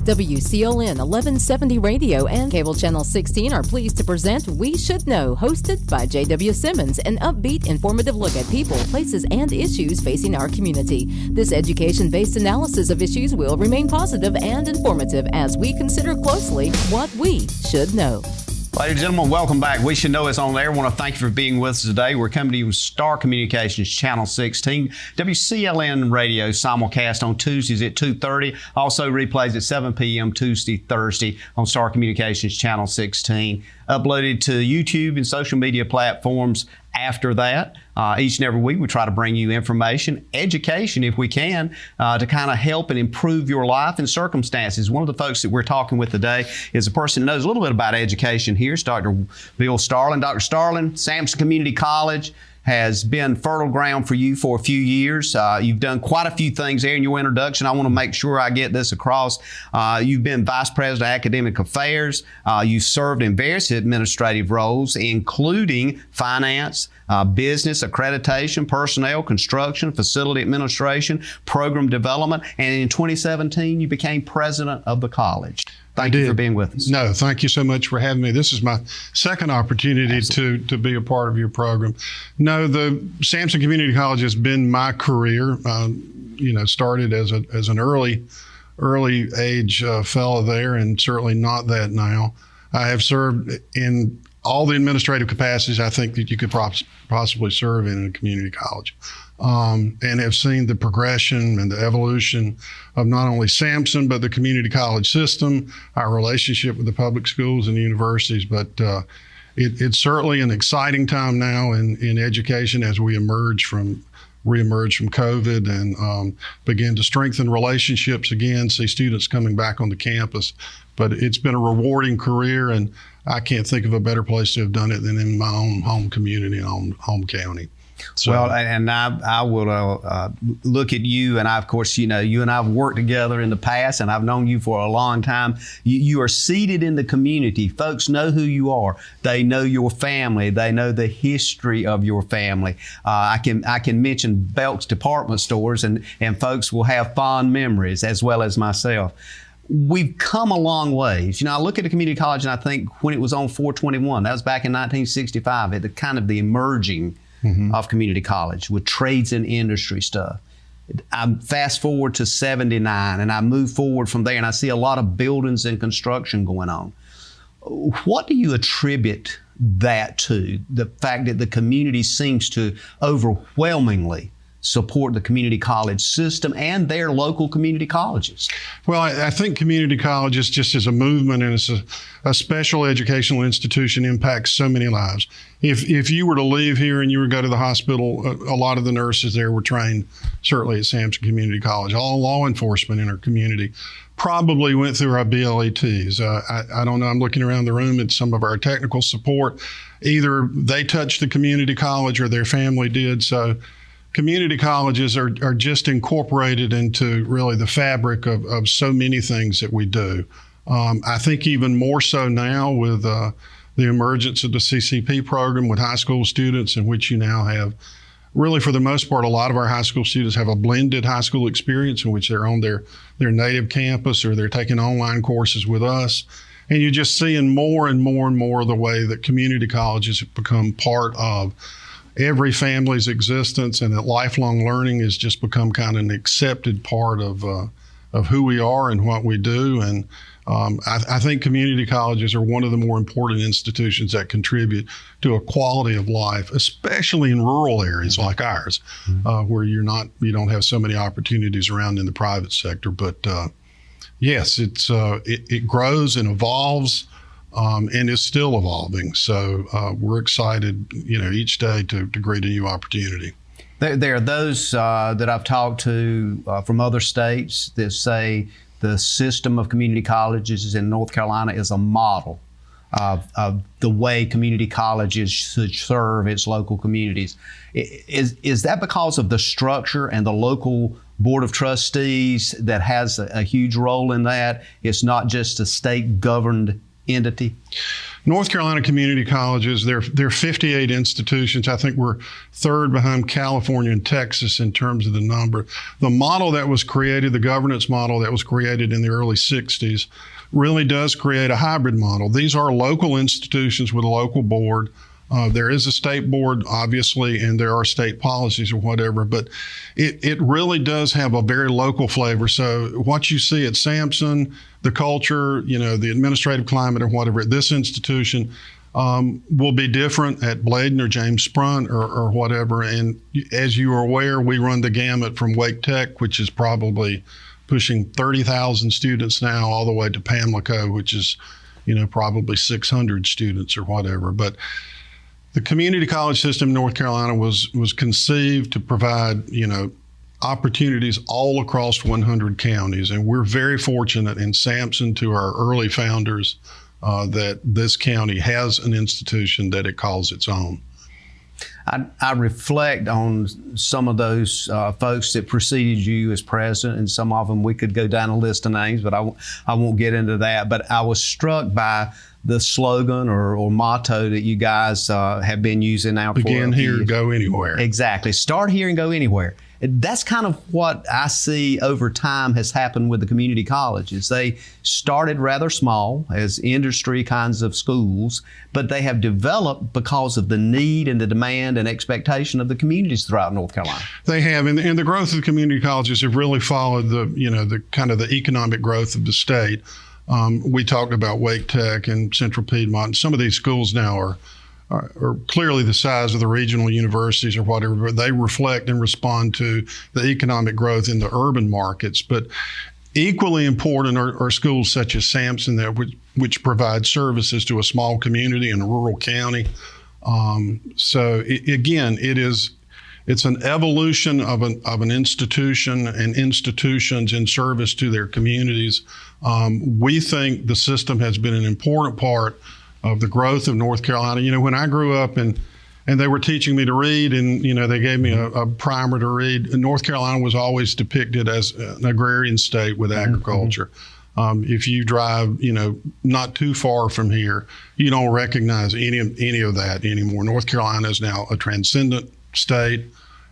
WCLN 1170 Radio and Cable Channel 16 are pleased to present We Should Know, hosted by JW Simmons, an upbeat, informative look at people, places, and issues facing our community. This education-based analysis of issues will remain positive and informative as we consider closely what we should know. Ladies and gentlemen, welcome back. We Should Know is on there. I want to thank you for being with us today. We're coming to you with Star Communications Channel 16, WCLN Radio simulcast on Tuesdays at 2:30. Also replays at 7 p.m. Tuesday, Thursday on Star Communications Channel 16. Uploaded to YouTube and social media platforms after that. Each and every week, we try to bring you information, education, if we can, to kind of help and improve your life and circumstances. One of the folks that we're talking with today is a person who knows a little bit about education here. It's Dr. Bill Starling. Dr. Starling, Sampson Community College has been fertile ground for you for a few years. You've done quite a few things there in your introduction. I want to make sure I get this across. You've been Vice President of Academic Affairs. You served in various administrative roles, including finance, business, accreditation, personnel, construction, facility administration, program development, and in 2017, you became president of the college. Thank you for being with us. No, thank you so much for having me. This is my second opportunity to be a part of your program. No, the Sampson Community College has been my career. Started as an early age fellow there, and certainly not that now. I have served in all the administrative capacities I think that you could possibly serve in a community college. And have seen the progression and the evolution of not only Sampson, but the community college system, our relationship with the public schools and the universities. But it's certainly an exciting time now in education as we reemerge from COVID and begin to strengthen relationships again, see students coming back on the campus. But it's been a rewarding career, and I can't think of a better place to have done it than in my own home community and home county. So, well, and I will look at you, and I, of course, you and I have worked together in the past, and I've known you for a long time. You are seated in the community. Folks know who you are. They know your family. They know the history of your family. I can mention Belk's department stores, and folks will have fond memories, as well as myself. We've come a long ways. I look at the community college, and I think when it was on 421, that was back in 1965, at the kind of the emerging of community college with trades and industry stuff. I fast forward to 79 and I move forward from there, and I see a lot of buildings and construction going on. What do you attribute that to, the fact that the community seems to overwhelmingly support the community college system and their local community colleges? Well, I think community colleges, just as a movement and as a special educational institution, impacts so many lives. If you were to leave here and you were to go to the hospital, a lot of the nurses there were trained certainly at Sampson Community College. All law enforcement in our community probably went through our BLETs. I don't know, I'm looking around the room at some of our technical support. Either they touched the community college or their family did. So community colleges are just incorporated into really the fabric of so many things that we do. I think even more so now with the emergence of the CCP program with high school students, in which you now have, really for the most part, a lot of our high school students have a blended high school experience in which they're on their native campus or they're taking online courses with us. And you're just seeing more and more and more the way that community colleges have become part of every family's existence, and that lifelong learning has just become kind of an accepted part of who we are and what we do. And I think community colleges are one of the more important institutions that contribute to a quality of life, especially in rural areas like ours, where you don't have so many opportunities around in the private sector. But yes, it grows and evolves. And is still evolving. So we're excited, each day to greet a new opportunity. There are those that I've talked to from other states that say the system of community colleges in North Carolina is a model of the way community colleges should serve its local communities. Is that because of the structure and the local board of trustees that has a huge role in that? It's not just a state-governed entity? North Carolina community colleges, there are 58 institutions. I think we're third behind California and Texas in terms of the number. The model that was created, the governance model that was created in the early 60s, really does create a hybrid model. These are local institutions with a local board. There is a state board, obviously, and there are state policies or whatever, but it really does have a very local flavor. So what you see at Sampson, the culture, the administrative climate or whatever at this institution will be different at Bladen or James Sprunt or whatever. And as you are aware, we run the gamut from Wake Tech, which is probably pushing 30,000 students now, all the way to Pamlico, which is, probably 600 students or whatever. But the community college system in North Carolina was conceived to provide, opportunities all across 100 counties. And we're very fortunate in Sampson, to our early founders, that this county has an institution that it calls its own. I reflect on some of those folks that preceded you as president, and some of them we could go down a list of names, but I won't get into that. But I was struck by the slogan or motto that you guys have been using now. Begin here, go anywhere. Exactly. Start here and go anywhere. That's kind of what I see over time has happened with the community colleges. They started rather small as industry kinds of schools, but they have developed because of the need and the demand and expectation of the communities throughout North Carolina. They have, and the growth of the community colleges have really followed the kind of the economic growth of the state. We talked about Wake Tech and Central Piedmont. Some of these schools now are clearly the size of the regional universities or whatever, but they reflect and respond to the economic growth in the urban markets. But equally important are schools such as Sampson, which provide services to a small community in a rural county. It's an evolution of an institution and institutions in service to their communities. We think the system has been an important part of the growth of North Carolina. When I grew up and they were teaching me to read, and they gave me a primer to read, and North Carolina was always depicted as an agrarian state with agriculture. If you drive, not too far from here, you don't recognize any of that anymore. North Carolina is now a transcendent state,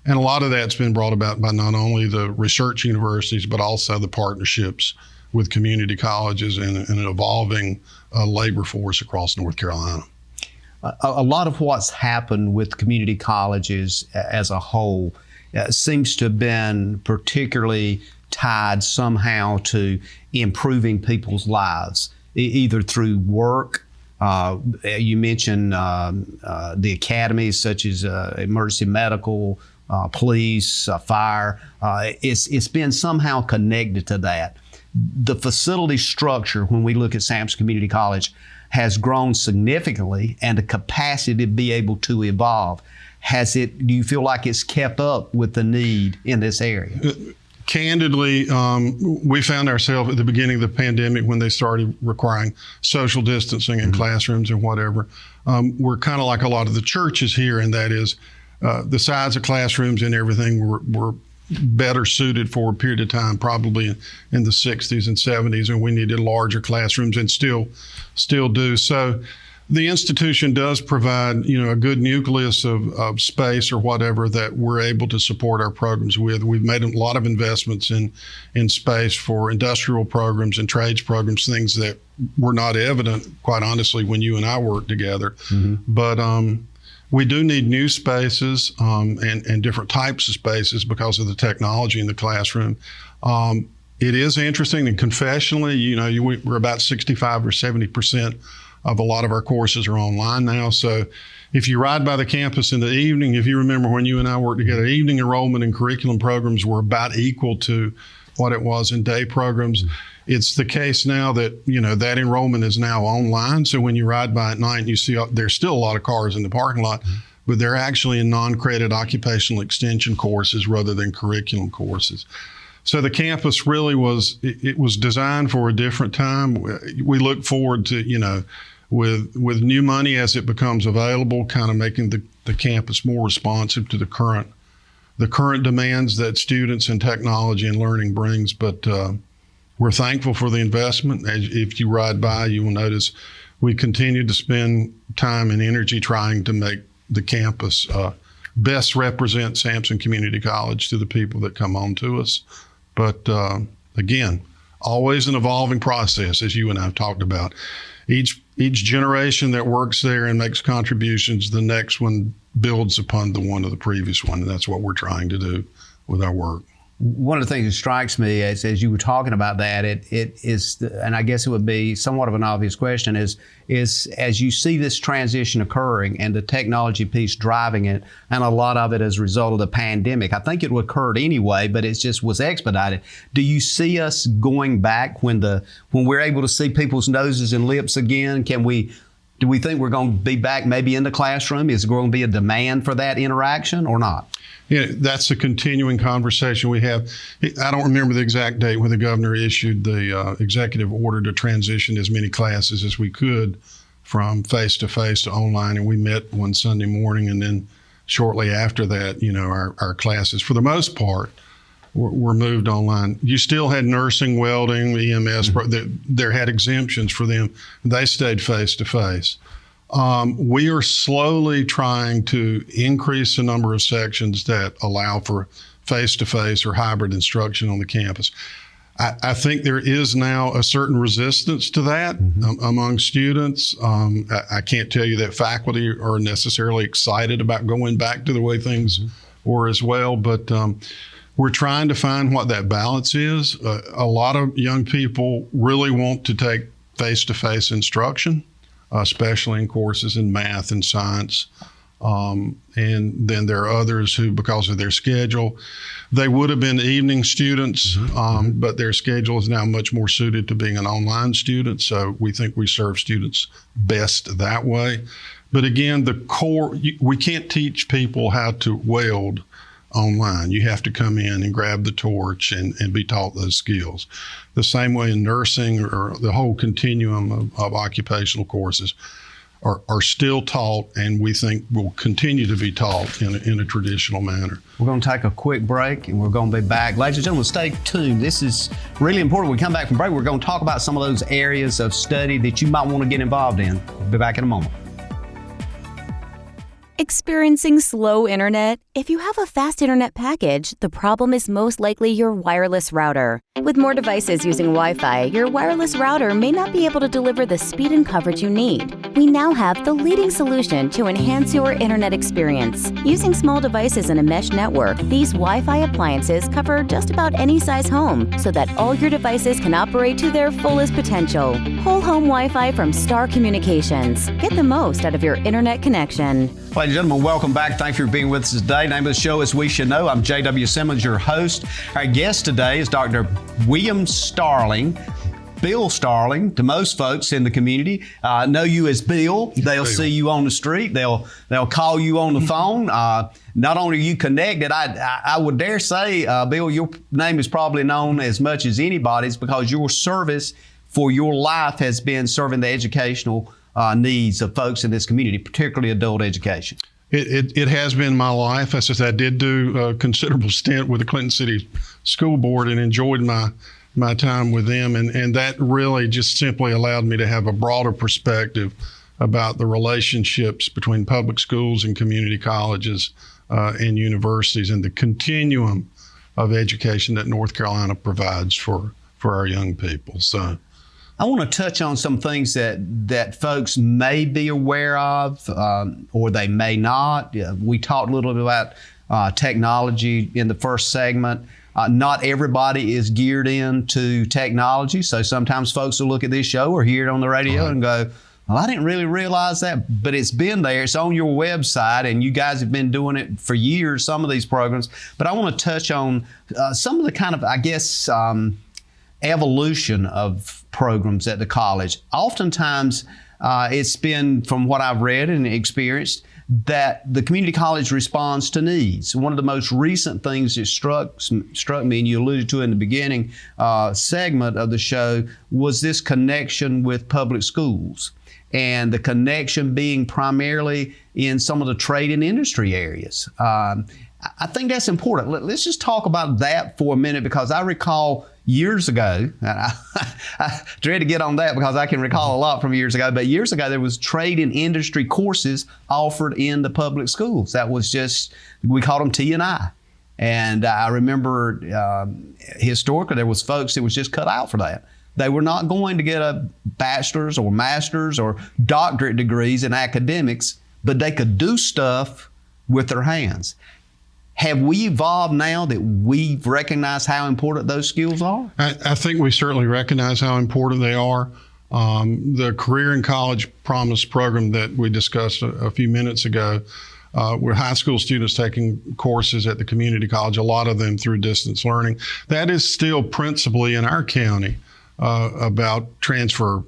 and a lot of that's been brought about by not only the research universities, but also the partnerships with community colleges and an evolving labor force across North Carolina. A lot of what's happened with community colleges as a whole seems to have been particularly tied somehow to improving people's lives, either through work. You mentioned the academies such as emergency medical, police, fire. It's been somehow connected to that. The facility structure, when we look at Sampson Community College, has grown significantly, and the capacity to be able to evolve. Do you feel like it's kept up with the need in this area? Candidly, we found ourselves at the beginning of the pandemic, when they started requiring social distancing in classrooms and whatever. We're kind of like a lot of the churches here, and that is the size of classrooms and everything were better suited for a period of time, probably in the 60s and 70s, and we needed larger classrooms, and still do. So the institution does provide, a good nucleus of space or whatever that we're able to support our programs with. We've made a lot of investments in space for industrial programs and trades programs, things that were not evident, quite honestly, when you and I worked together. But we do need new spaces and different types of spaces because of the technology in the classroom. It is interesting, and confessionally, we're about 65 or 70% of a lot of our courses are online now. So if you ride by the campus in the evening, if you remember when you and I worked together, evening enrollment in curriculum programs were about equal to what it was in day programs. It's the case now that, that enrollment is now online. So when you ride by at night, you see there's still a lot of cars in the parking lot, but they're actually in non-credit occupational extension courses rather than curriculum courses. So the campus really was designed for a different time. We look forward to, with new money as it becomes available, kind of making the campus more responsive to the current demands that students and technology and learning brings. But we're thankful for the investment. If you ride by, you will notice we continue to spend time and energy trying to make the campus best represent Sampson Community College to the people that come on to us. But again, always an evolving process, as you and I have talked about. Each generation that works there and makes contributions, the next one builds upon the one of the previous one, and that's what we're trying to do with our work. One of the things that strikes me as you were talking about that, it is, and I guess it would be somewhat of an obvious question, is as you see this transition occurring and the technology piece driving it, and a lot of it as a result of the pandemic. I think it would occur anyway, but it just was expedited. Do you see us going back when we're able to see people's noses and lips again? Do we think we're going to be back maybe in the classroom? Is there going to be a demand for that interaction or not? Yeah, that's a continuing conversation we have. I don't remember the exact date when the governor issued the executive order to transition as many classes as we could from face-to-face to online, and we met one Sunday morning, and then shortly after that, our classes, for the most part, were moved online. You still had nursing, welding, EMS, there had exemptions for them. They stayed face-to-face. We are slowly trying to increase the number of sections that allow for face-to-face or hybrid instruction on the campus. I think there is now a certain resistance to that among students. I can't tell you that faculty are necessarily excited about going back to the way things were as well, but we're trying to find what that balance is. A lot of young people really want to take face-to-face instruction, especially in courses in math and science. And then there are others who, because of their schedule, they would have been evening students, but their schedule is now much more suited to being an online student. So we think we serve students best that way. But again, the core, we can't teach people how to weld online. You have to come in and grab the torch and be taught those skills. The same way in nursing, or the whole continuum of occupational courses are still taught, and we think will continue to be taught in a traditional manner. We're going to take a quick break, and we're going to be back. Ladies and gentlemen, stay tuned. This is really important. When we come back from break, we're going to talk about some of those areas of study that you might want to get involved in. We'll be back in a moment. Experiencing slow internet? If you have a fast internet package, the problem is most likely your wireless router. With more devices using Wi-Fi, your wireless router may not be able to deliver the speed and coverage you need. We now have the leading solution to enhance your internet experience. Using small devices in a mesh network, these Wi-Fi appliances cover just about any size home so that all your devices can operate to their fullest potential. Whole home Wi-Fi from Star Communications. Get the most out of your internet connection. Ladies and gentlemen, welcome back. Thank you for being with us today. Name of the show is We Should Know. I'm JW Simmons, your host. Our guest today is Dr. William Starling. Bill Starling, to most folks in the community, know you as Bill. They'll see you on the street. They'll call you on the phone. Not only are you connected, I would dare say, Bill, your name is probably known as much as anybody's because your service for your life has been serving the educational needs of folks in this community, particularly adult education. It has been my life. As I said, I did do a considerable stint with the Clinton City School Board and enjoyed my time with them. And that really just simply allowed me to have a broader perspective about the relationships between public schools and community colleges and universities and the continuum of education that North Carolina provides for our young people. So I want to touch on some things that folks may be aware of or they may not. We talked a little bit about technology in the first segment. Not everybody is geared into technology, so sometimes folks will look at this show or hear it on the radio and go, well, I didn't really realize that, but it's been there. It's on your website, and you guys have been doing it for years, some of these programs. But I want to touch on some of the kind of, I guess, evolution of programs at the college. Oftentimes, it's been, from what I've read and experienced, that the community college responds to needs. One of the most recent things that struck me, and you alluded to in the beginning segment of the show, was this connection with public schools, and the connection being primarily in some of the trade and industry areas. I think that's important. Let's just talk about that for a minute, because I recall years ago, and I dread to get on that because I can recall a lot from years ago, but years ago there was trade and industry courses offered in the public schools. That was just, we called them T&I. And I remember historically there was folks that was just cut out for that. They were not going to get a bachelor's or master's or doctorate degrees in academics, but they could do stuff with their hands. Have we evolved now that we've recognized how important those skills are? I think we certainly recognize how important they are. The Career in College Promise program that we discussed a few minutes ago, where high school students taking courses at the community college, a lot of them through distance learning, that is still principally in our county about transfer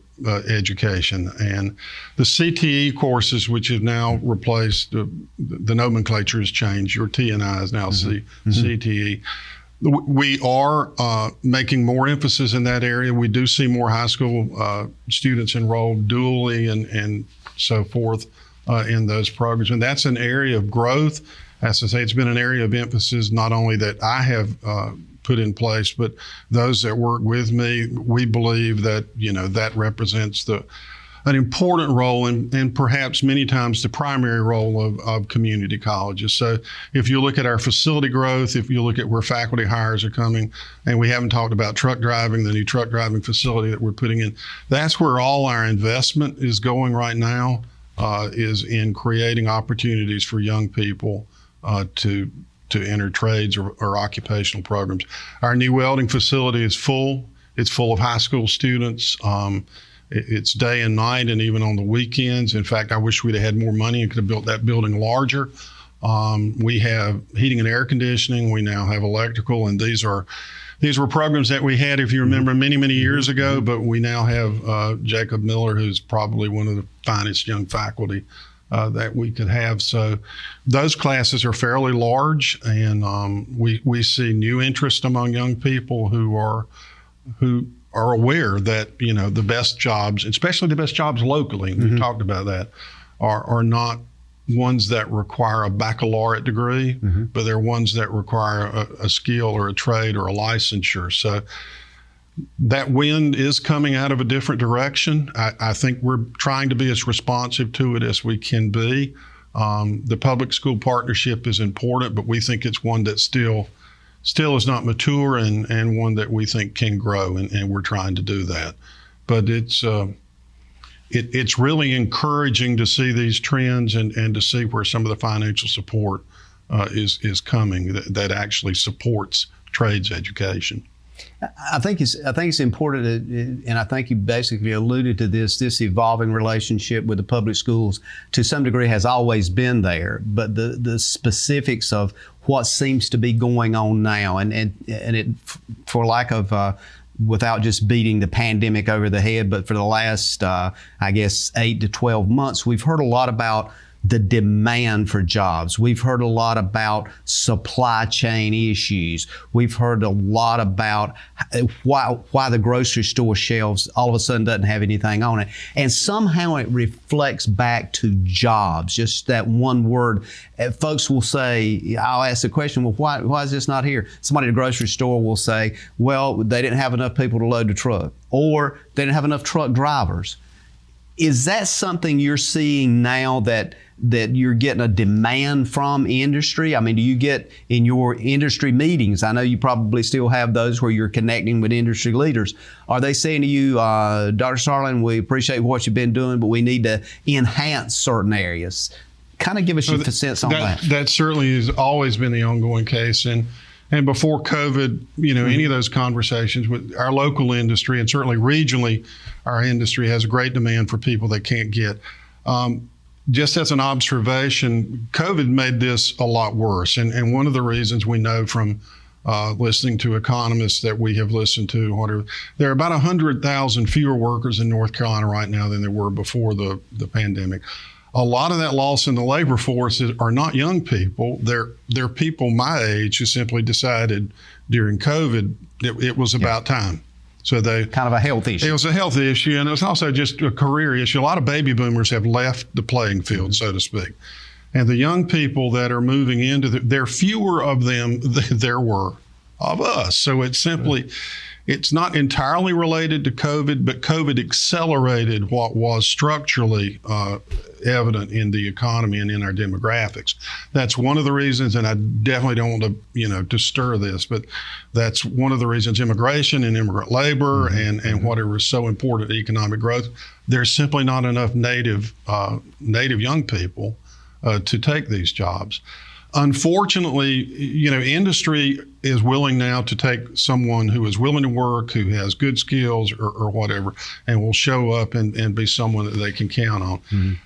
education. And the CTE courses, which have now replaced, the nomenclature has changed. Your T&I is now CTE. We are making more emphasis in that area. We do see more high school students enrolled dually and so forth in those programs. And that's an area of growth. As I say, it's been an area of emphasis not only that I have put in place, but those that work with me. We believe that, that represents an important role and perhaps many times the primary role of community colleges. So if you look at our facility growth, if you look at where faculty hires are coming, and we haven't talked about truck driving, the new truck driving facility that we're putting in, that's where all our investment is going right now, is in creating opportunities for young people to enter trades or occupational programs. Our new welding facility is full. It's full of high school students. It's day and night and even on the weekends. In fact, I wish we'd have had more money and could have built that building larger. We have heating and air conditioning. We now have electrical, and these were programs that we had, if you remember, many, many years ago, but we now have Jacob Miller, who's probably one of the finest young faculty that we could have. So those classes are fairly large, and we see new interest among young people who are aware that, the best jobs, especially the best jobs locally, and we've talked about that, are not ones that require a baccalaureate degree, but they're ones that require a skill or a trade or a licensure. So that wind is coming out of a different direction. I think we're trying to be as responsive to it as we can be. The public school partnership is important, but we think it's one that still is not mature and one that we think can grow, and we're trying to do that. But it's really encouraging to see these trends and to see where some of the financial support is coming that actually supports trades education. I think it's important, and I think you basically alluded to this evolving relationship with the public schools to some degree has always been there, but the specifics of what seems to be going on now, and it, for lack of without just beating the pandemic over the head, but for the last, 8 to 12 months, we've heard a lot about the demand for jobs. We've heard a lot about supply chain issues. We've heard a lot about why the grocery store shelves all of a sudden doesn't have anything on it. And somehow it reflects back to jobs, just that one word. Folks will say, I'll ask the question, well, why is this not here? Somebody at the grocery store will say, well, they didn't have enough people to load the truck, or they didn't have enough truck drivers. Is that something you're seeing now that you're getting a demand from industry? I mean, do you get in your industry meetings, I know you probably still have those where you're connecting with industry leaders. Are they saying to you, Dr. Starling, we appreciate what you've been doing, but we need to enhance certain areas? Kind of give us your sense on that. That certainly has always been the ongoing case. And before COVID, any of those conversations with our local industry, and certainly regionally, our industry has a great demand for people they can't get. Just as an observation, COVID made this a lot worse. And one of the reasons we know from listening to economists that we have listened to, there are about 100,000 fewer workers in North Carolina right now than there were before the pandemic. A lot of that loss in the labor force are not young people. They're people my age who simply decided during COVID it was about time. So they kind of a health issue. It was a health issue, and it was also just a career issue. A lot of baby boomers have left the playing field, so to speak. And the young people that are moving into there are fewer of them than there were of us. So it's simply, it's not entirely related to COVID, but COVID accelerated what was structurally evident in the economy and in our demographics. That's one of the reasons, and I definitely don't want to stir this, but that's one of the reasons immigration and immigrant labor and whatever is so important to economic growth. There's simply not enough native young people to take these jobs. Unfortunately, industry is willing now to take someone who is willing to work, who has good skills or whatever, and will show up and be someone that they can count on.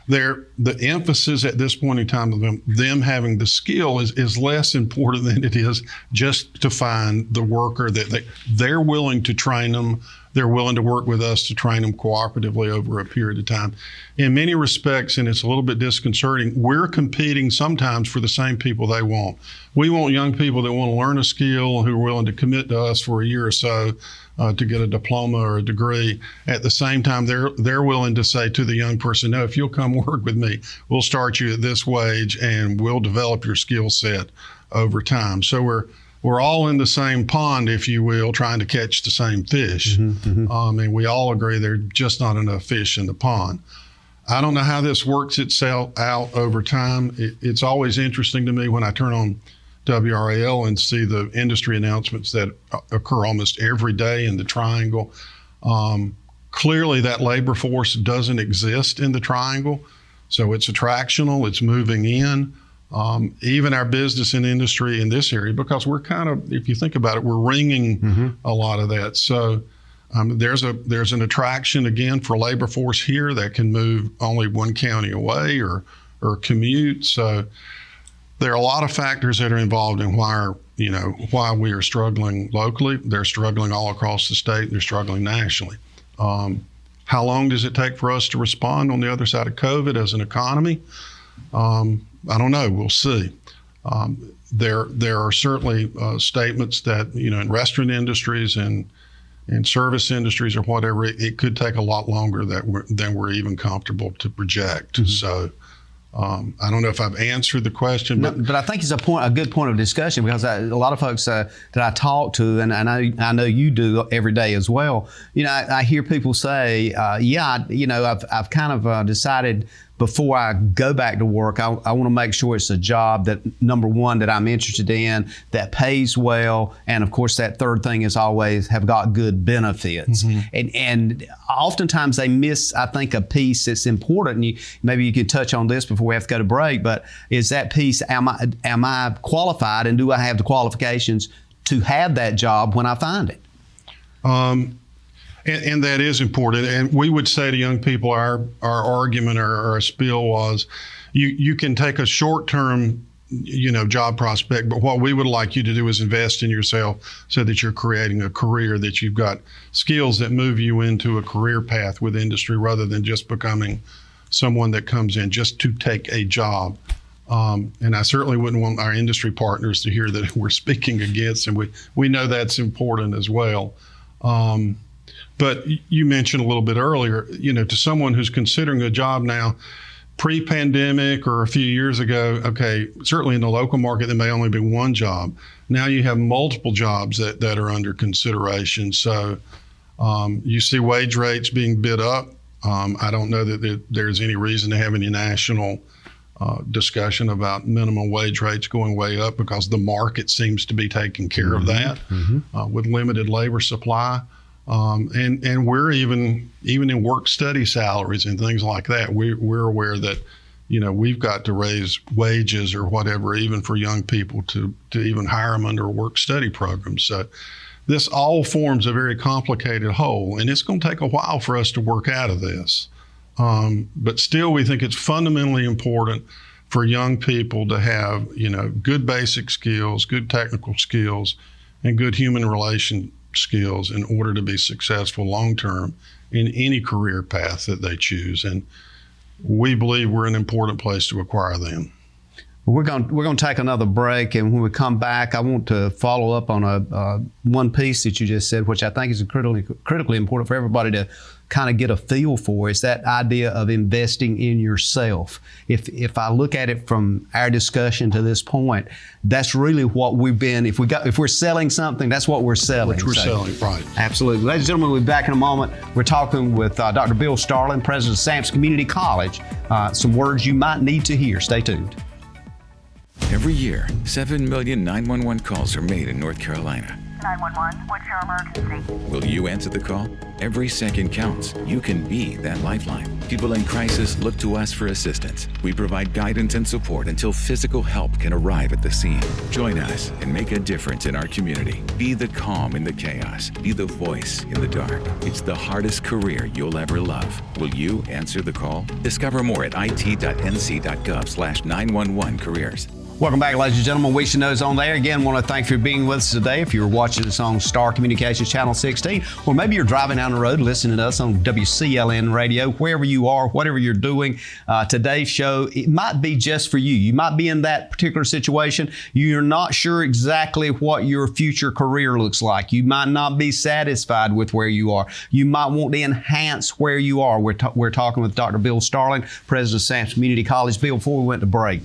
The emphasis at this point in time of them having the skill is less important than it is just to find the worker that they're willing to train them. They're willing to work with us to train them cooperatively over a period of time. In many respects, and it's a little bit disconcerting, we're competing sometimes for the same people they want. We want young people that want to learn a skill, who are willing to commit to us for a year or so to get a diploma or a degree. At the same time, they're willing to say to the young person, no, if you'll come work with me, we'll start you at this wage and we'll develop your skill set over time. So we're all in the same pond, if you will, trying to catch the same fish. And we all agree there's just not enough fish in the pond. I don't know how this works itself out over time. It's always interesting to me when I turn on WRAL and see the industry announcements that occur almost every day in the Triangle. Clearly, that labor force doesn't exist in the Triangle. So it's attractional, it's moving in. Even our business and industry in this area, because we're kind of, if you think about it, we're ringing a lot of that. So there's an attraction again for labor force here that can move only one county away or commute. So there are a lot of factors that are involved in why we are struggling locally. They're struggling all across the state. They're struggling nationally. How long does it take for us to respond on the other side of COVID as an economy? I don't know. We'll see. There are certainly statements that, in restaurant industries and service industries or whatever, it could take a lot longer than we're even comfortable to project. So I don't know if I've answered the question. But I think it's a good point of discussion, because a lot of folks that I talk to, and I know you do every day as well, I hear people say, I've kind of decided before I go back to work, I want to make sure it's a job that, number one, that I'm interested in, that pays well, and of course that third thing is always have got good benefits. And oftentimes they miss, I think, a piece that's important. And maybe you could touch on this before we have to go to break, but is that piece, am I qualified, and do I have the qualifications to have that job when I find it? And that is important. And we would say to young people, our argument or our spiel was, you can take a short-term, job prospect, but what we would like you to do is invest in yourself so that you're creating a career, that you've got skills that move you into a career path with industry, rather than just becoming someone that comes in just to take a job. And I certainly wouldn't want our industry partners to hear that we're speaking against, and we know that's important as well. But you mentioned a little bit earlier, to someone who's considering a job now, pre-pandemic or a few years ago, okay, certainly in the local market, there may only be one job. Now you have multiple jobs that are under consideration. So you see wage rates being bid up. I don't know that there's any reason to have any national discussion about minimum wage rates going way up, because the market seems to be taking care of that with limited labor supply. And we're even in work study salaries and things like that, we're aware that, we've got to raise wages or whatever, even for young people to even hire them under a work study program. So this all forms a very complicated whole, and it's going to take a while for us to work out of this. But still, we think it's fundamentally important for young people to have, good basic skills, good technical skills, and good human relation skills in order to be successful long-term in any career path that they choose. And we believe we're an important place to acquire them. We're going to take another break, and when we come back, I want to follow up on one piece that you just said, which I think is critically important for everybody to kind of get a feel for. Is that idea of investing in yourself. If I look at it from our discussion to this point, that's really what we've been. If we're selling something, that's what we're selling. Which we're selling, right? Absolutely, ladies and gentlemen. We'll be back in a moment. We're talking with Dr. Bill Starling, president of Sampson Community College. Some words you might need to hear. Stay tuned. Every year, 7 million 911 calls are made in North Carolina. 911, what's your emergency? Will you answer the call? Every second counts. You can be that lifeline. People in crisis look to us for assistance. We provide guidance and support until physical help can arrive at the scene. Join us and make a difference in our community. Be the calm in the chaos. Be the voice in the dark. It's the hardest career you'll ever love. Will you answer the call? Discover more at it.nc.gov/911careers. Welcome back, ladies and gentlemen. We Should Know is on there. Again, want to thank you for being with us today. If you're watching us on Star Communications Channel 16, or maybe you're driving down the road listening to us on WCLN Radio, wherever you are, whatever you're doing, today's show, it might be just for you. You might be in that particular situation. You're not sure exactly what your future career looks like. You might not be satisfied with where you are. You might want to enhance where you are. We're talking with Dr. Bill Starling, president of Sampson Community College. Bill, before we went to break,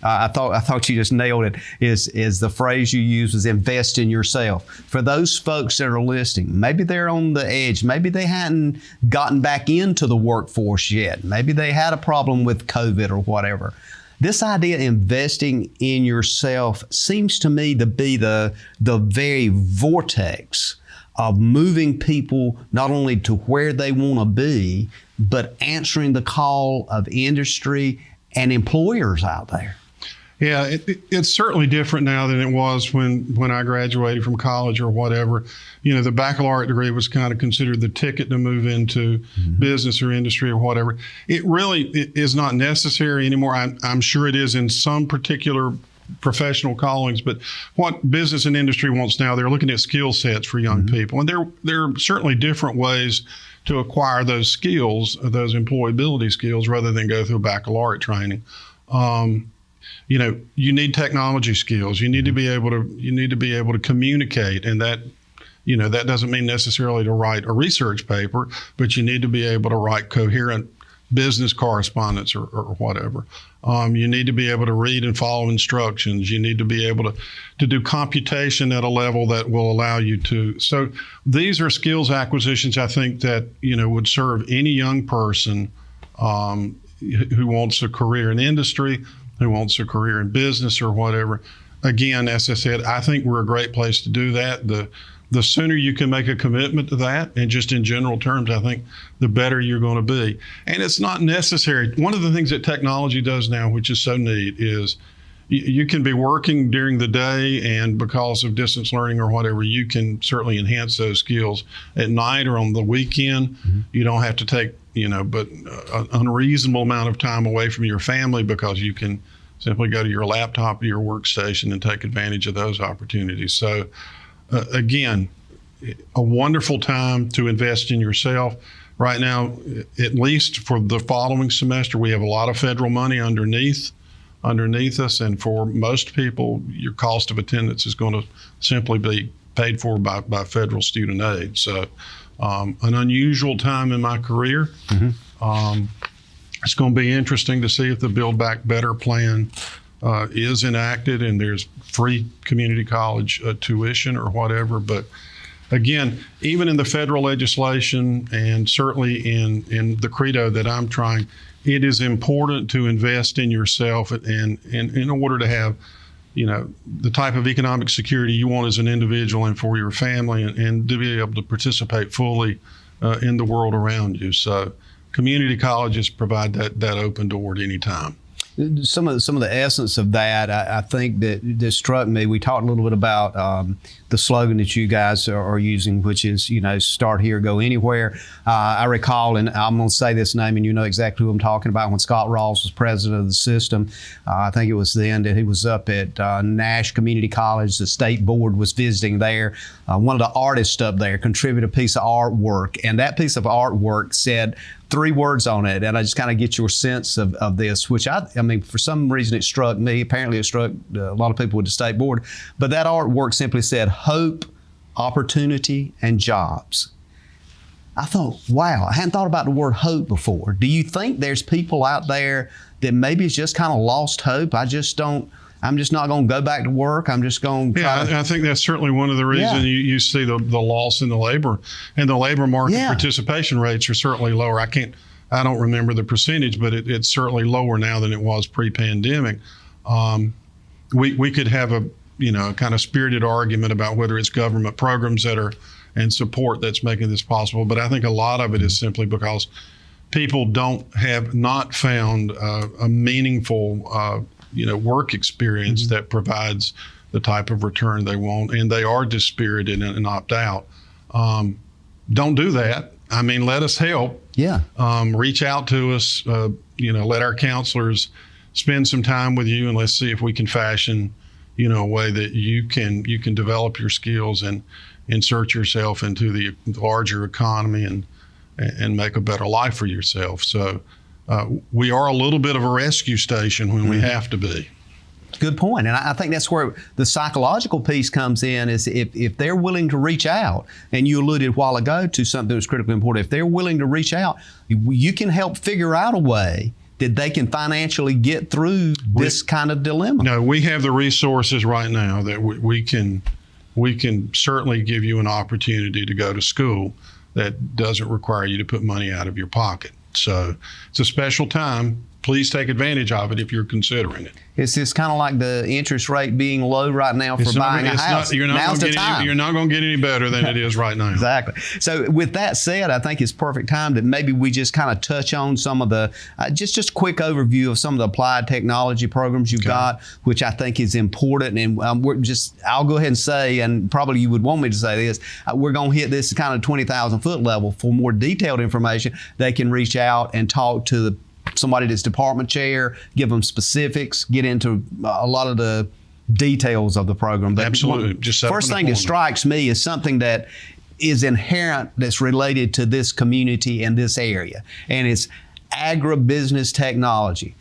I thought you just nailed it. Is the phrase you used was invest in yourself. For those folks that are listening, maybe they're on the edge. Maybe they hadn't gotten back into the workforce yet. Maybe they had a problem with COVID or whatever. This idea of investing in yourself seems to me to be the very vortex of moving people not only to where they want to be, but answering the call of industry and employers out there. Yeah, it's certainly different now than it was when I graduated from college or whatever. You know, the baccalaureate degree was kind of considered the ticket to move into business or industry or whatever. It really is not necessary anymore. I'm sure it is in some particular professional callings, but what business and industry wants now, they're looking at skill sets for young people. And there are certainly different ways to acquire those skills, those employability skills, rather than go through baccalaureate training. You know, you need technology skills. You need to be able to communicate, and that, you know, that doesn't mean necessarily to write a research paper, but you need to be able to write coherent business correspondence or whatever. You need to be able to read and follow instructions. You need to be able to do computation at a level that will allow you to. So these are skills acquisitions, I think, that, you know, would serve any young person who wants a career in industry, who wants a career in business or whatever. Again, as I said, I think we're a great place to do that. The sooner you can make a commitment to that, and just in general terms, I think the better you're going to be. And it's not necessary. One of the things that technology does now, which is so neat, is you can be working during the day, and because of distance learning or whatever, you can certainly enhance those skills at night or on the weekend. You don't have to take, you know, but an unreasonable amount of time away from your family, because you can simply go to your laptop or your workstation and take advantage of those opportunities. So again, a wonderful time to invest in yourself. Right now, at least for the following semester, we have a lot of federal money underneath us, and for most people, your cost of attendance is going to simply be paid for by federal student aid. So an unusual time in my career. It's going to be interesting to see if the Build Back Better plan is enacted and there's free community college tuition or whatever. But again, even in the federal legislation, and certainly in the credo that I'm trying, it is important to invest in yourself, and in order to have, you know, the type of economic security you want as an individual and for your family, and to be able to participate fully in the world around you. So community colleges provide that open door at any time. Some of the essence of that, I think that struck me. We talked a little bit about the slogan that you guys are using, which is, you know, start here, go anywhere. I recall, and I'm going to say this name, and you know exactly who I'm talking about, when Scott Rawls was president of the system. I think it was then that he was up at Nash Community College. The state board was visiting there. One of the artists up there contributed a piece of artwork, and that piece of artwork said, 3 words on it, and I just kind of get your sense of this, which I mean, for some reason it struck me. Apparently it struck a lot of people with the state board. But that artwork simply said, hope, opportunity, and jobs. I thought, wow, I hadn't thought about the word hope before. Do you think there's people out there that maybe it's just kind of lost hope? I'm just not going to go back to work. I'm just going to try. I think that's certainly one of the reasons you see the loss in the labor, and the labor market participation rates are certainly lower. I don't remember the percentage, but it's certainly lower now than it was pre-pandemic. We could have a kind of spirited argument about whether it's government programs and support that's making this possible, but I think a lot of it is simply because people have not found a meaningful work experience that provides the type of return they want, and they are dispirited and opt out. Don't do that. I mean, let us help. Yeah. Reach out to us. Let our counselors spend some time with you, and let's see if we can fashion, a way that you can develop your skills and insert yourself into the larger economy and make a better life for yourself. So we are a little bit of a rescue station when we have to be. Good point. And I think that's where the psychological piece comes in, is if they're willing to reach out, and you alluded a while ago to something that was critically important, if they're willing to reach out, you can help figure out a way that they can financially get through this kind of dilemma. No, we have the resources right now that we can certainly give you an opportunity to go to school that doesn't require you to put money out of your pocket. So it's a special time. Please take advantage of it if you're considering it. It's just kind of like the interest rate being low right now for buying a house. Now's the time. You're not going to get any better than it is right now. Exactly. So with that said, I think it's perfect time that maybe we just kind of touch on some of the, just a quick overview of some of the applied technology programs you've got, which I think is important. And I'll go ahead and say, and probably you would want me to say this, we're going to hit this kind of 20,000 foot level. For more detailed information, they can reach out and talk to somebody that's department chair, give them specifics, get into a lot of the details of the program. But absolutely. First thing that strikes me is something that is inherent, that's related to this community and this area, and it's agribusiness technology.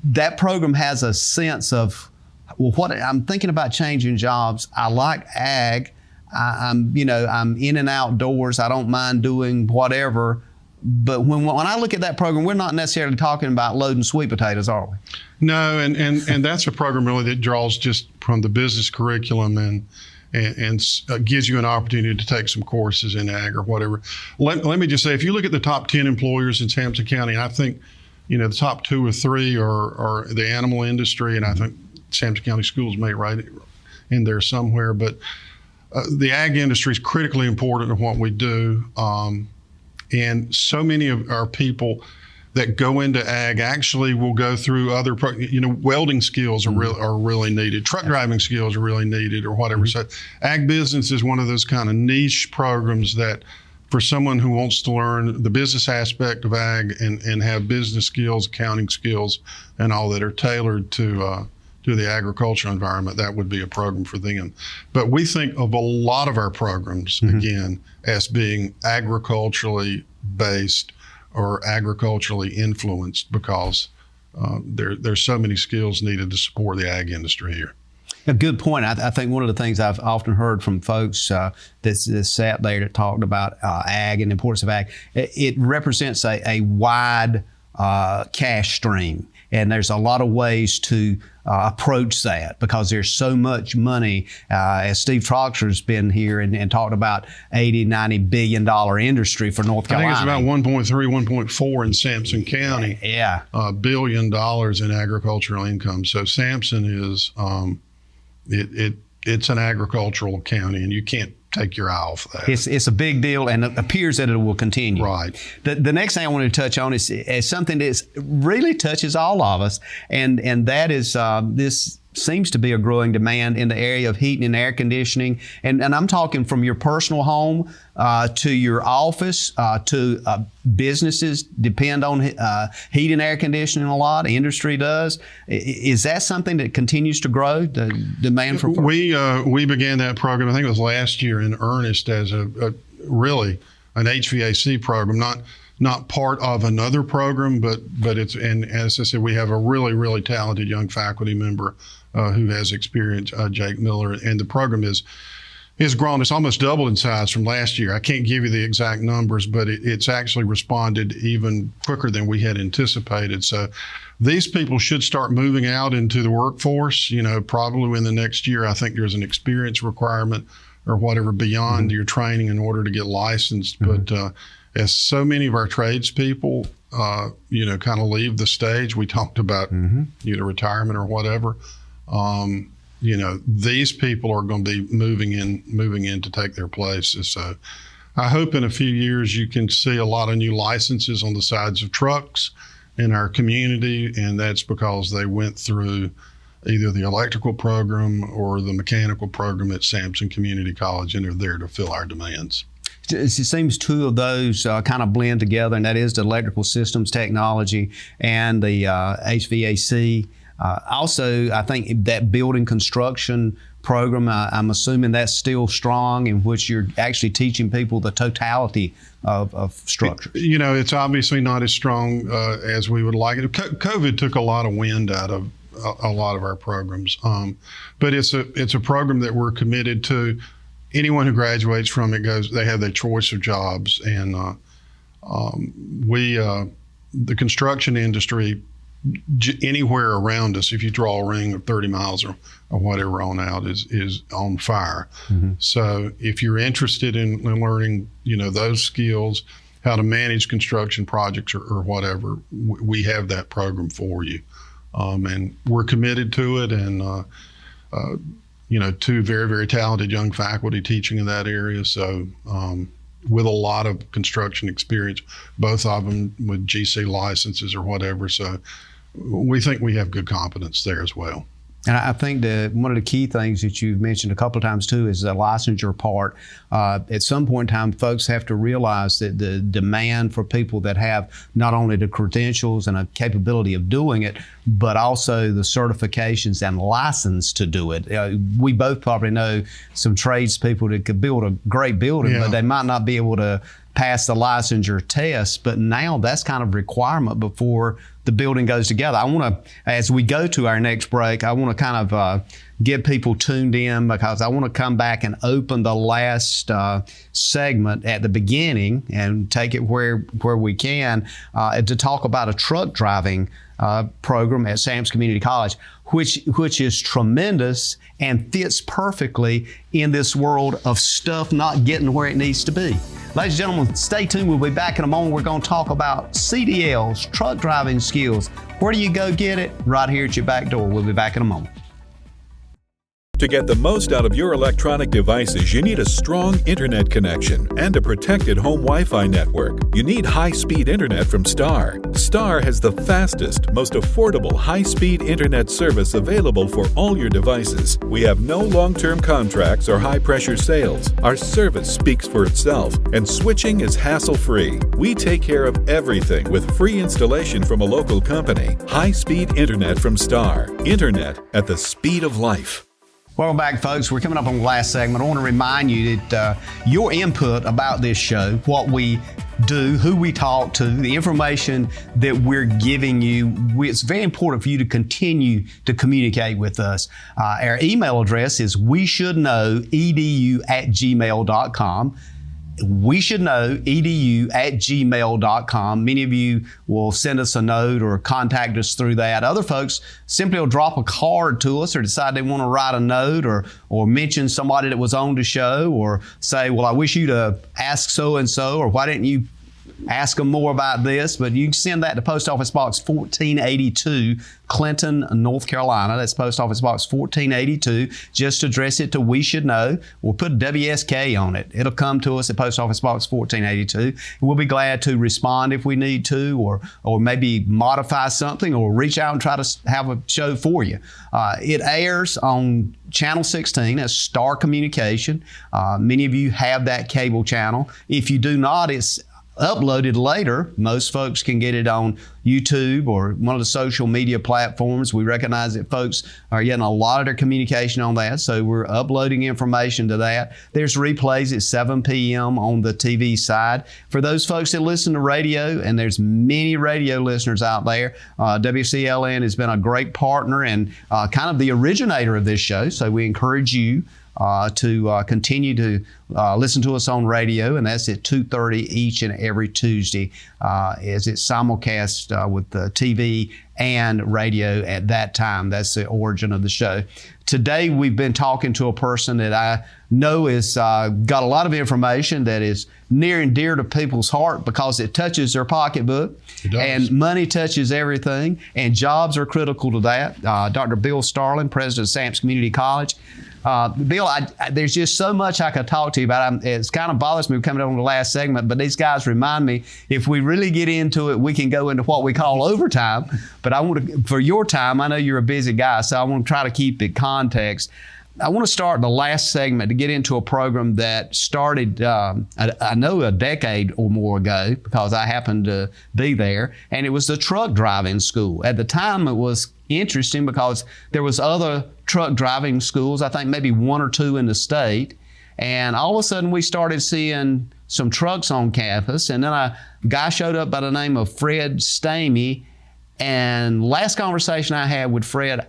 That program has a sense of, what I'm thinking about changing jobs. I like ag. I'm in and outdoors. I don't mind doing whatever. But when I look at that program, we're not necessarily talking about loading sweet potatoes, are we? No, and that's a program really that draws just from the business curriculum and gives you an opportunity to take some courses in ag or whatever. Let me just say, if you look at the top 10 employers in Sampson County, I think the top 2 or 3 are the animal industry, and I think Sampson County Schools may right in there somewhere. But the ag industry is critically important in what we do. And so many of our people that go into ag actually will go through other, welding skills are really needed. Truck driving skills are really needed, or whatever. So ag business is one of those kind of niche programs that, for someone who wants to learn the business aspect of ag and have business skills, accounting skills, and all that are tailored to the agricultural environment, that would be a program for them. But we think of a lot of our programs, again, as being agriculturally based or agriculturally influenced, because there's so many skills needed to support the ag industry here. A good point. I think one of the things I've often heard from folks that sat there that talked about ag and the importance of ag, it represents a wide cash stream. And there's a lot of ways to approach that, because there's so much money. As Steve Troxler's been here and talked about $80-90 billion industry for North Carolina. I think it's about 1.3, 1.4 in Sampson County. Yeah. $1 billion in agricultural income. So Sampson is, it's an agricultural county, and you can't take your eye off that. It's a big deal, and it appears that it will continue. Right. The next thing I want to touch on is something that really touches all of us, and that is this seems to be a growing demand in the area of heating and air conditioning. And I'm talking from your personal home to your office to businesses depend on heat and air conditioning a lot. Industry does. Is that something that continues to grow, the demand for? We began that program, I think it was last year, in earnest as a really an HVAC program, not part of another program, but it's, and as I said, we have a really, really talented young faculty member who has experience, Jake Miller, and the program is grown. It's almost doubled in size from last year. I can't give you the exact numbers, but it's actually responded even quicker than we had anticipated. So these people should start moving out into the workforce, probably in the next year. I think there's an experience requirement or whatever beyond your training in order to get licensed. But as so many of our tradespeople, kind of leave the stage, we talked about, retirement or whatever. These people are going to be moving in to take their places. So I hope in a few years you can see a lot of new licenses on the sides of trucks in our community, and that's because they went through either the electrical program or the mechanical program at Sampson Community College, and they're there to fill our demands. It seems two of those kind of blend together, and that is the electrical systems technology and the HVAC. Also, I think that building construction program, I'm assuming that's still strong, in which you're actually teaching people the totality of structure. It's obviously not as strong as we would like it. COVID took a lot of wind out of a lot of our programs, but it's a program that we're committed to. Anyone who graduates from it they have their choice of jobs, and the construction industry, anywhere around us, if you draw a ring of 30 miles or whatever on out, is on fire. So if you're interested in learning, those skills, how to manage construction projects or whatever, we have that program for you. And we're committed to it, and two very, very talented young faculty teaching in that area. So with a lot of construction experience, both of them with GC licenses or whatever. So we think we have good competence there as well. And I think that one of the key things that you've mentioned a couple of times too is the licensure part. At some point in time, folks have to realize that the demand for people that have not only the credentials and a capability of doing it, but also the certifications and license to do it. We both probably know some tradespeople that could build a great building, but they might not be able to pass the licensure test. But now that's kind of requirement before the building goes together. I want to, as we go to our next break, I want to kind of get people tuned in, because I want to come back and open the last segment at the beginning and take it where we can to talk about a truck driving program at Sampson Community College, which is tremendous and fits perfectly in this world of stuff not getting where it needs to be. Ladies and gentlemen, stay tuned. We'll be back in a moment. We're going to talk about CDLs, truck driving skills. Where do you go get it? Right here at your back door. We'll be back in a moment. To get the most out of your electronic devices, you need a strong internet connection and a protected home Wi-Fi network. You need high-speed internet from Star. Star has the fastest, most affordable high-speed internet service available for all your devices. We have no long-term contracts or high-pressure sales. Our service speaks for itself, and switching is hassle-free. We take care of everything with free installation from a local company. High-speed internet from Star. Internet at the speed of life. Welcome back, folks. We're coming up on the last segment. I want to remind you that your input about this show, what we do, who we talk to, the information that we're giving you, it's very important for you to continue to communicate with us. Our email address is weshouldknowedu@gmail.com. weshouldknowedu@gmail.com. Many of you will send us a note or contact us through that. Other folks simply will drop a card to us or decide they want to write a note or mention somebody that was on the show, or say, well, I wish you to ask so-and-so, or why didn't you ask them more about this? But you can send that to Post Office Box 1482, Clinton, North Carolina. That's Post Office Box 1482. Just address it to We Should Know. We'll put a WSK on it. It'll come to us at Post Office Box 1482. We'll be glad to respond if we need to, or maybe modify something, or reach out and try to have a show for you. It airs on Channel 16. That's Star Communication. Many of you have that cable channel. If you do not, it's uploaded later. Most folks can get it on YouTube or one of the social media platforms. We recognize that folks are getting a lot of their communication on that, so we're uploading information to that. There's replays at 7 p.m. on the TV side. For those folks that listen to radio, and there's many radio listeners out there, WCLN has been a great partner and kind of the originator of this show, so we encourage you to continue to listen to us on radio, and that's at 2:30 each and every Tuesday as it's simulcast with the TV and radio at that time. That's the origin of the show. Today we've been talking to a person that I know has got a lot of information that is near and dear to people's heart because it touches their pocketbook. It does. And money touches everything, and jobs are critical to that. Dr. Bill Starling, president of Sampson Community College. Bill, there's just so much I could talk to you about. It's kind of bothers me coming on the last segment, but these guys remind me if we really get into it, we can go into what we call overtime. But I want to, for your time, I know you're a busy guy, so I want to try to keep it context. I want to start the last segment to get into a program that started, I know, a decade or more ago because I happened to be there, and it was the truck driving school. At the time, it was interesting because there was other truck driving schools, I think maybe one or two in the state, and all of a sudden we started seeing some trucks on campus, and then a guy showed up by the name of Fred Stamey, and last conversation I had with Fred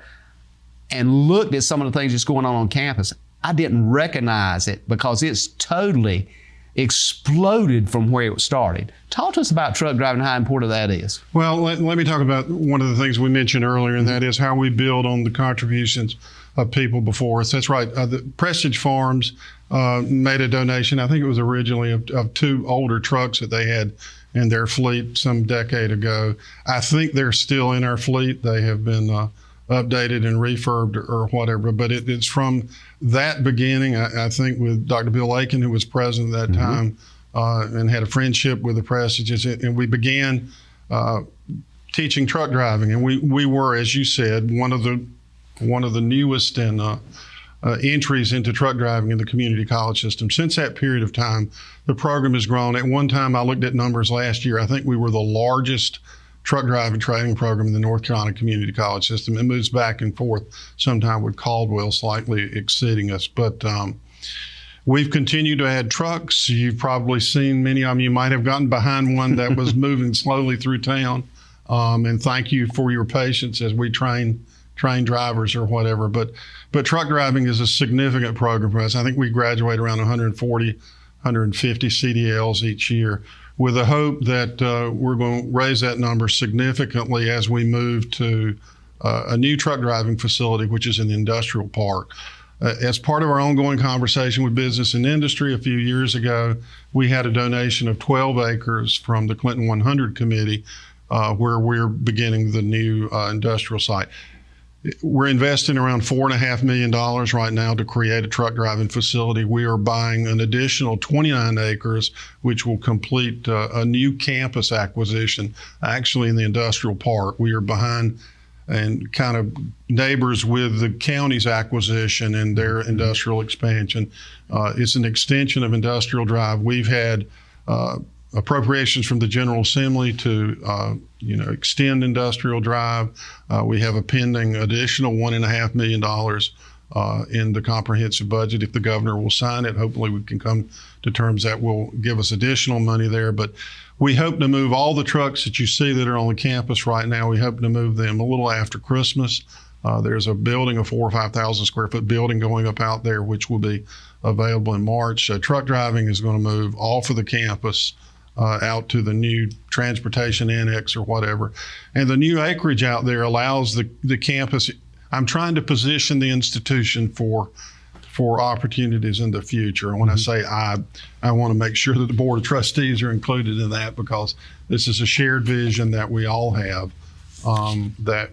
and looked at some of the things that's going on campus, I didn't recognize it because it's totally exploded from where it started. Talk to us about truck driving, how important that is. Well, let me talk about one of the things we mentioned earlier, and that is how we build on the contributions of people before us. That's right. The Prestige Farms made a donation, I think it was originally of 2 older trucks that they had in their fleet some decade ago. I think they're still in our fleet. They have been updated and refurbed or whatever, but it's from that beginning, I think, with Dr. Bill Aiken, who was president at that time, and had a friendship with the Prestiges, and we began teaching truck driving, and we were, as you said, one of the newest and entries into truck driving in the community college system. Since that period of time, the program has grown. At one time, I looked at numbers last year, I think we were the largest truck driving training program in the North Carolina Community College system. It moves back and forth, sometime with Caldwell slightly exceeding us. But we've continued to add trucks. You've probably seen many of them. You might have gotten behind one that was moving slowly through town. And thank you for your patience as we train drivers or whatever. But truck driving is a significant program for us. I think we graduate around 140, 150 CDLs each year, with the hope that we're going to raise that number significantly as we move to a new truck driving facility, which is in the industrial park. As part of our ongoing conversation with business and industry a few years ago, we had a donation of 12 acres from the Clinton 100 Committee where we're beginning the new industrial site. We're investing around $4.5 million right now to create a truck driving facility. We are buying an additional 29 acres, which will complete a new campus acquisition, actually in the industrial park. We are behind and kind of neighbors with the county's acquisition and their industrial expansion. It's an extension of Industrial Drive. We've had appropriations from the General Assembly to extend Industrial Drive. We have a pending additional $1.5 million in the comprehensive budget. If the governor will sign it, hopefully we can come to terms that will give us additional money there. But we hope to move all the trucks that you see that are on the campus right now. We hope to move them a little after Christmas. There's a building, a 4,000 or 5,000 square foot building going up out there, which will be available in March. Truck driving is going to move off of the campus out to the new transportation annex or whatever. And the new acreage out there allows the campus. I'm trying to position the institution for opportunities in the future. And when I say I want to make sure that the Board of Trustees are included in that, because this is a shared vision that we all have, that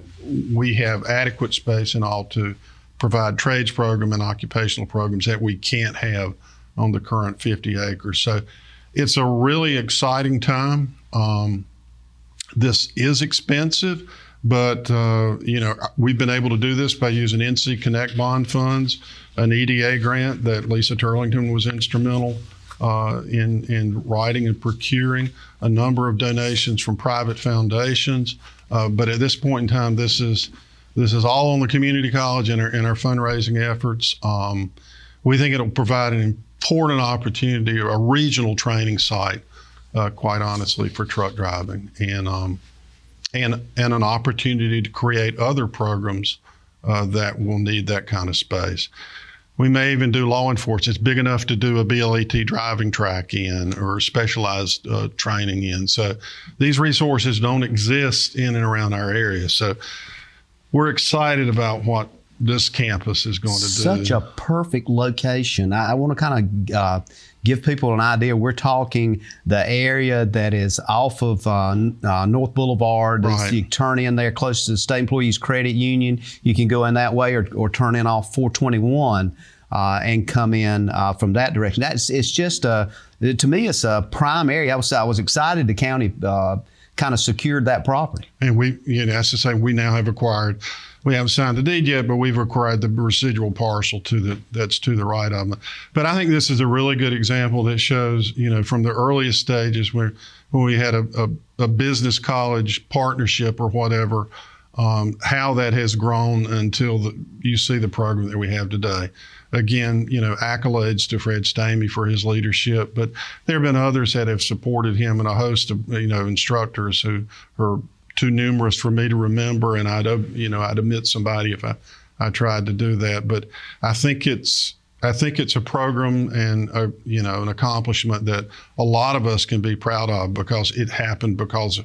we have adequate space and all to provide trades program and occupational programs that we can't have on the current 50 acres. So it's a really exciting time. This is expensive, but we've been able to do this by using NC Connect bond funds, an EDA grant that Lisa Turlington was instrumental in writing and procuring a number of donations from private foundations. But at this point in time, this is all on the community college and our fundraising efforts. We think it'll provide an important opportunity, a regional training site, quite honestly, for truck driving, and an opportunity to create other programs that will need that kind of space. We may even do law enforcement. It's big enough to do a BLET driving track in or specialized training in. So these resources don't exist in and around our area. So we're excited about what this campus is going to do. Such a perfect location. I want to kind of give people an idea. We're talking the area that is off of North Boulevard. Right. You turn in there close to the State Employees Credit Union. You can go in that way or turn in off 421 and come in from that direction. It's just, to me, it's a prime area. I was excited the county kind of secured that property. And that's to say, we now have acquired, we haven't signed the deed yet, but we've acquired the residual parcel that's to the right of them. But I think this is a really good example that shows, from the earliest stages when we had a business college partnership or whatever, how that has grown until you see the program that we have today. Again, accolades to Fred Stamey for his leadership, but there have been others that have supported him and a host of, instructors who are too numerous for me to remember, and I'd omit somebody if I tried to do that. But I think it's a program and an accomplishment that a lot of us can be proud of because it happened because of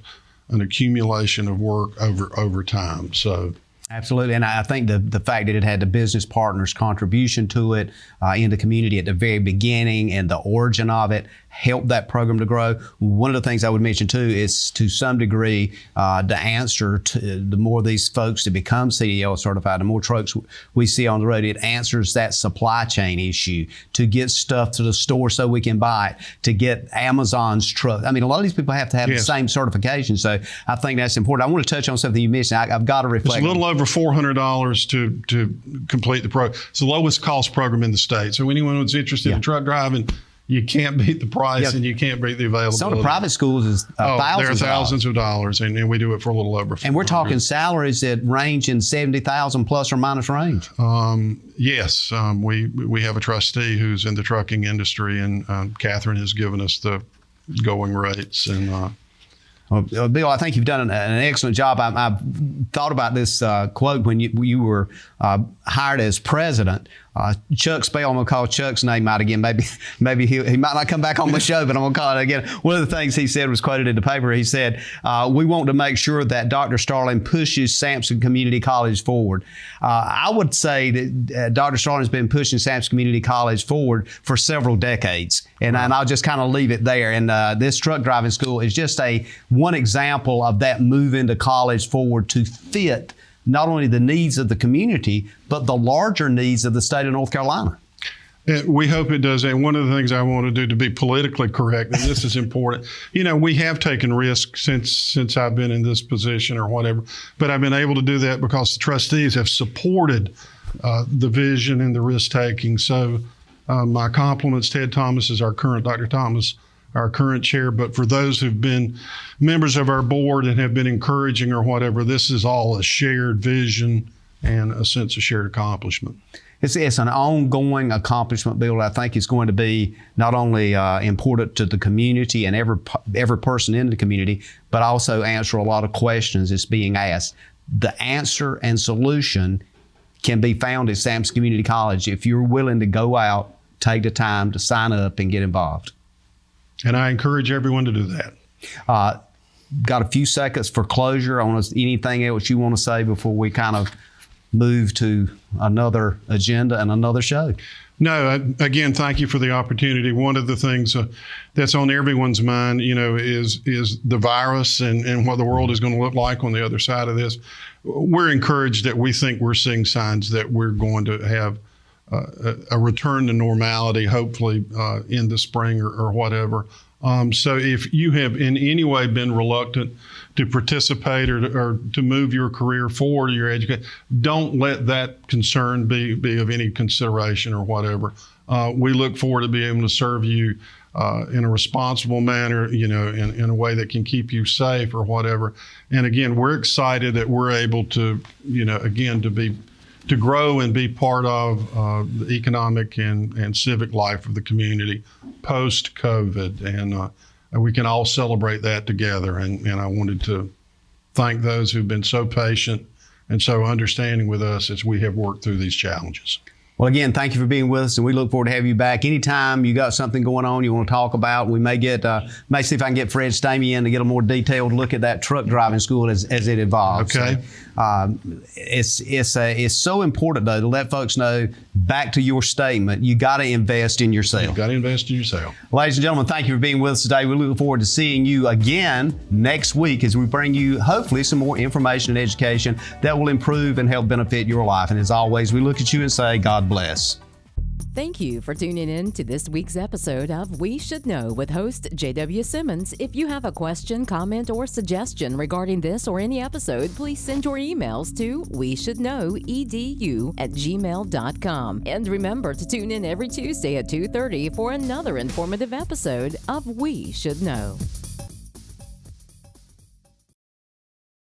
an accumulation of work over time. So. Absolutely, and I think the fact that it had the business partners' contribution to it in the community at the very beginning and the origin of it helped that program to grow. One of the things I would mention too is, to some degree, the answer to the more these folks to become CDL certified, the more trucks we see on the road, it answers that supply chain issue to get stuff to the store so we can buy it, to get Amazon's truck. I mean, a lot of these people have to have the same certification, so I think that's important. I want to touch on something you mentioned. I've got to reflect. It's a little over $400 to complete the program. It's the lowest cost program in the state. So anyone who's interested in truck driving, you can't beat the price and you can't beat the availability. Some of the private schools is thousands of dollars, and we do it for a little over $400. And we're talking salaries that range in $70,000 plus or minus range. Yes, we have a trustee who's in the trucking industry, and Catherine has given us the going rates. And Bill, I think you've done an excellent job. I've thought about this quote when you were hired as president. Chuck Spell, I'm going to call Chuck's name out again. Maybe he might not come back on the show, but I'm going to call it again. One of the things he said was quoted in the paper. He said, we want to make sure that Dr. Starling pushes Sampson Community College forward. I would say that Dr. Starling has been pushing Sampson Community College forward for several decades. And I'll just kind of leave it there. And this truck driving school is just one example of that move into college forward to fit not only the needs of the community, but the larger needs of the state of North Carolina. We hope it does. And one of the things I want to do to be politically correct, and this is important, we have taken risks since I've been in this position or whatever, but I've been able to do that because the trustees have supported the vision and the risk taking. So my compliments, Ted Thomas is Dr. Thomas, our current chair, but for those who've been members of our board and have been encouraging or whatever, this is all a shared vision and a sense of shared accomplishment. It's an ongoing accomplishment, Bill. I think it's going to be not only important to the community and every person in the community, but also answer a lot of questions that's being asked. The answer and solution can be found at Sampson Community College if you're willing to go out, take the time to sign up and get involved. And I encourage everyone to do that. Got a few seconds for closure. Anything else you want to say before we kind of move to another agenda and another show? No, again, thank you for the opportunity. One of the things that's on everyone's mind, is the virus and what the world is going to look like on the other side of this. We're encouraged that we think we're seeing signs that we're going to have a return to normality, hopefully in the spring or whatever. So if you have in any way been reluctant to participate or to move your career forward or your education, don't let that concern be of any consideration or whatever. We look forward to being able to serve you in a responsible manner, in a way that can keep you safe or whatever. And again, we're excited that we're able to, again, to grow and be part of the economic and civic life of the community post-COVID. And we can all celebrate that together. And I wanted to thank those who've been so patient and so understanding with us as we have worked through these challenges. Well, again, thank you for being with us, and we look forward to having you back anytime you got something going on you want to talk about. We may see if I can get Fred Stamey in to get a more detailed look at that truck driving school as it evolves. Okay. It's so important, though, to let folks know, back to your statement, you got to invest in yourself. You've got to invest in yourself. Ladies and gentlemen, thank you for being with us today. We look forward to seeing you again next week as we bring you, hopefully, some more information and education that will improve and help benefit your life. And as always, we look at you and say, God bless. Thank you for tuning in to this week's episode of We Should Know with host JW Simmons. If you have a question, comment, or suggestion regarding this or any episode, please send your emails to weshouldknowedu@gmail.com. And remember to tune in every Tuesday at 2:30 for another informative episode of We Should Know.